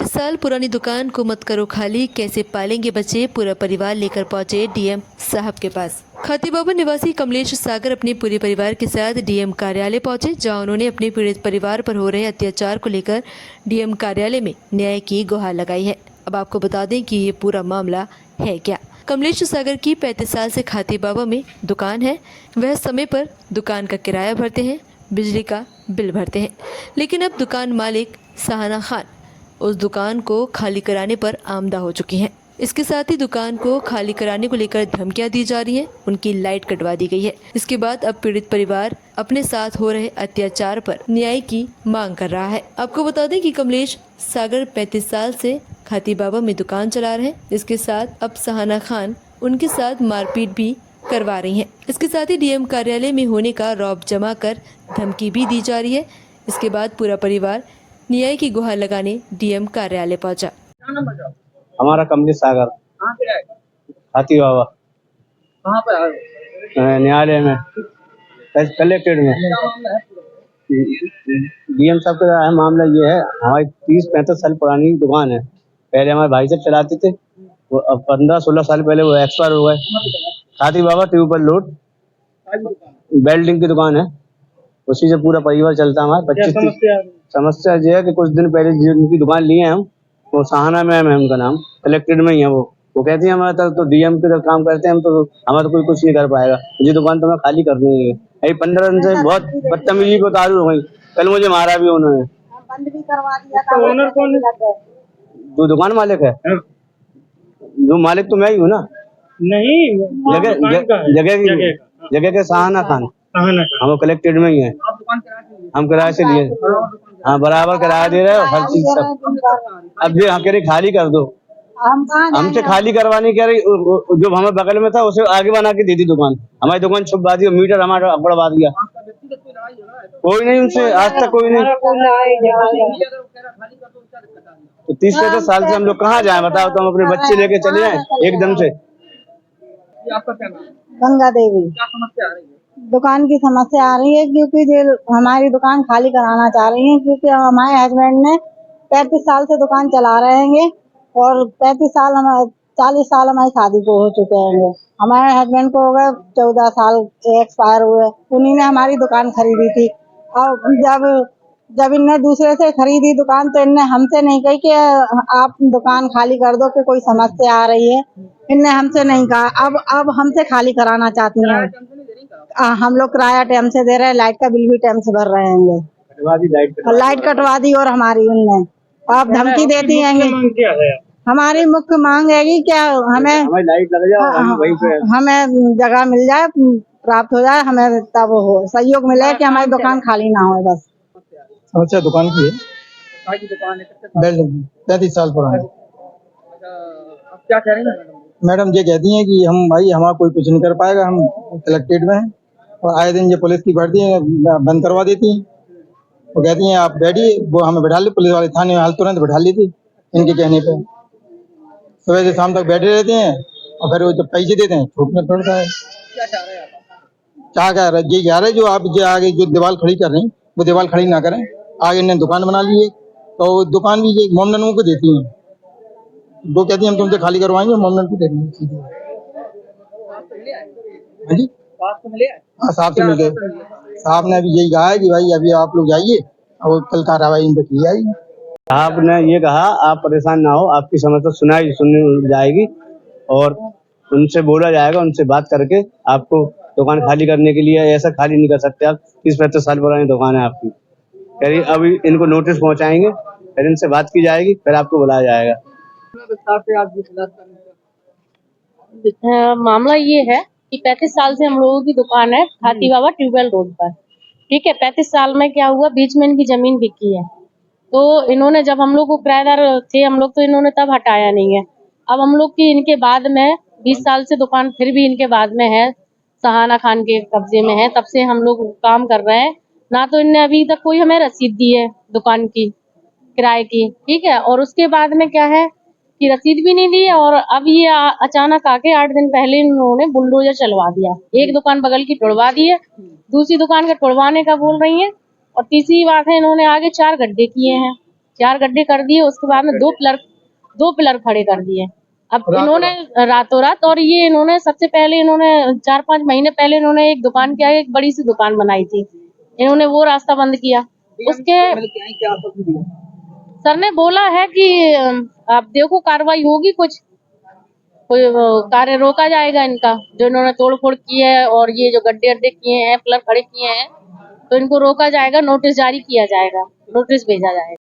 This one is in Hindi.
35 साल पुरानी दुकान को मत करो खाली, कैसे पालेंगे बच्चे, पूरा परिवार लेकर पहुंचे डीएम साहब के पास। खातीबाबा निवासी कमलेश सागर अपने पूरे परिवार के साथ डीएम कार्यालय पहुंचे, जहां उन्होंने अपने पीड़ित परिवार पर हो रहे अत्याचार को लेकर डीएम कार्यालय में न्याय की गुहार लगाई है। अब आपको बता दें कि ये पूरा मामला है क्या। कमलेश सागर की 35 साल से खातीबाबा में दुकान है। वह समय पर दुकान का किराया भरते हैं, बिजली का बिल भरते हैं, लेकिन अब दुकान मालिक सहाना खान उस दुकान को खाली कराने पर आमदा हो चुकी हैं। इसके साथ ही दुकान को खाली कराने को लेकर धमकियां दी जा रही हैं, उनकी लाइट कटवा दी गई है। इसके बाद अब पीड़ित परिवार अपने साथ हो रहे अत्याचार पर न्याय की मांग कर रहा है। आपको बता दें कि कमलेश सागर 35 साल से खातीबाबा में दुकान चला रहे हैं। इसके साथ अब सहाना खान उनके साथ मारपीट भी करवा रही हैं। इसके साथ ही डीएम कार्यालय में होने का रौब जमा कर धमकी भी दी जा रही है। इसके बाद पूरा परिवार न्याय की गुहार लगाने डीएम कार्यालय पहुंचा। हमारा कमलेश सागर खातीबाबा कहाँ पे आए? न्यायालय में कलेक्टेड में डीएम साहब का मामला ये है। हमारी 30-35 साल पुरानी दुकान है। पहले हमारे भाई साहब चलाते थे, वो अब 15-16 साल पहले वो एक्सपायर हो गए। खातीबाबा ट्यूबवेल रोड बेल्डिंग की दुकान है, उसी से पूरा परिवार चलता है हमारा। 25 समस्या ये है कि कुछ दिन पहले जिनकी दुकान लिए हैं हम, वो सहाना में है उनका नाम, कलेक्टेड में ही है। वो कहती है हमारे तरफ तो डीएम की तरफ काम करते हैं हम, तो हमारा कोई कुछ नहीं कर पाएगा, ये दुकान तो मैं खाली करनी है। अभी 15 दिन से बहुत बदतमीजी को तारू हो गई। कल मुझे मारा भी उन्होंने। बंद भी करवा दिया था। ओनर कौन है? जो दुकान मालिक है, जो मालिक तो मैं ही हूँ ना। नहीं, जगह के सहाना खान, हम कलेक्टेड में ही है। हम किराए से लिए, हाँ बराबर किराया दे रहे हो, हर चीज सब। अब ये कह रही खाली कर दो, हमसे खाली करवानी कह रही। जो हमें बगल में था उसे आगे बना के दी थी दुकान। हमारी दुकान छुपवा दी, मीटर हमारा बढ़वा दिया। कोई नहीं उनसे आज तक कोई नहीं। तो 30-35 साल से हम लोग कहाँ जाए बताओ। तो हम अपने बच्चे लेके चले जाए एकदम से। आपका क्या नाम? गंगा देवी। क्या समस्या आ रही है? दुकान की समस्या आ रही है क्योंकि हमारी दुकान खाली कराना चाह रही है, क्योंकि हमारे हस्बैंड ने 35 साल से दुकान चला रहे हैं और 35 साल 40 साल हमारी शादी को हो चुके हैं। हमारे हस्बैंड को हो गए 14 साल एक्सपायर हुए। उन्हीं ने हमारी दुकान खरीदी थी और जब इनने दूसरे से खरीदी दुकान तो इनने हमसे नहीं कही कि आप दुकान खाली कर दो कि कोई समस्या आ रही है। इनने हमसे नहीं कहा। अब हमसे खाली कराना चाहती हैं। हम लोग किराया टाइम से दे रहे हैं, लाइट का बिल भी टाइम से भर रहे हैं। लाइट कटवा दी और हमारी उनने आप धमकी देती हैं। हमारी मुख्य मांग है कि क्या हमें लाइट लग जाए, हमें जगह मिल जाए, प्राप्त हो जाए, हमें तब हो सहयोग मिले कि हमारी दुकान खाली ना हो। बस समस्या दुकान की है। चाय की दुकान है। 35 साल पुरानी। अब क्या कह रही है मैडम ये कहती हैं कि हम भाई हमारा कोई कुछ नहीं कर पाएगा, हम कलेक्टेड में हैं और आए दिन ये पुलिस की भर्ती बंद करवा देती हैं। वो कहती हैं आप बैठिए, वो हमें बैठा ली, पुलिस वाले थाने में हाल तुरंत बैठा ली थी इनके कहने पे। सुबह से शाम तक बैठे रहते हैं और फिर वो जब पैसे देते हैं छूटने पड़ता है। क्या चाह रहे हैं आप? क्या कह रहे ये कह रहे जो आप जो आगे जो दीवार खड़ी कर रही हैं वो दीवार खड़ी ना करें। आगे इन्होंने दुकान बना ली है तो दुकान भी ये मोमडन को देती हैं। वो कहती हैं हम तुमसे खाली करवाएंगे, मोमडन को देंगे सीधे। हाँ जी, हाँ साहब से मिल गए। साहब ने अभी यही कहा है कि भाई अभी आप लोग जाइए और कल कार्रवाई इन पे की जाएगी। साहब ने ये कहा आप परेशान ना हो, आपकी समस्या सुननी जाएगी और उनसे बोला जाएगा, उनसे बात करके आपको दुकान खाली करने के लिए। ऐसा खाली नहीं कर सकते आप, 30-35 साल पुरानी दुकान है आपकी। कह अभी इनको नोटिस पहुंचाएंगे, फिर इनसे बात की जाएगी, फिर आपको बुलाया जाएगा। मामला ये है कि 35 साल से हम लोगों की दुकान है खातीबाबा ट्यूबवेल रोड पर। ठीक है, 35 साल में क्या हुआ, बीच में इनकी जमीन बिकी है तो इन्होंने जब हम लोग को किराएदार थे हम लोग, तो इन्होंने तब हटाया नहीं है। अब हम लोग की इनके बाद में 20 साल से दुकान फिर भी इनके बाद में है, सहाना खान के कब्जे में है। तब से हम लोग काम कर रहे हैं, ना तो इनने अभी तक कोई हमें रसीद दी है दुकान की किराए की। ठीक है, और उसके बाद में क्या है कि रसीद भी नहीं दी है। और अब ये अचानक आके 8 दिन पहले इन्होंने बुलडोजर चलवा दिया। एक दुकान बगल की तोड़वा दी है, दूसरी दुकान का तोड़वाने का बोल रही है, और तीसरी बात है इन्होंने आगे 4 गड्ढे किए हैं। 4 गड्ढे कर दिए, उसके बाद में 2 पिलर खड़े कर दिए। अब इन्होंने रातों रात, और ये इन्होंने सबसे पहले 4-5 महीने पहले इन्होंने एक दुकान के आगे एक बड़ी सी दुकान बनाई थी, इन्होंने वो रास्ता बंद किया। उसके मिलके आए, क्या आश्वासन दिया? सर ने बोला है कि आप देखो कार्रवाई होगी, कुछ कोई कार्य रोका जाएगा इनका, जो इन्होंने तोड़ फोड़ की है और ये जो गड्ढे अड्डे किए हैं, पिलर खड़े किए हैं, तो इनको रोका जाएगा, नोटिस जारी किया जाएगा, नोटिस भेजा जाएगा।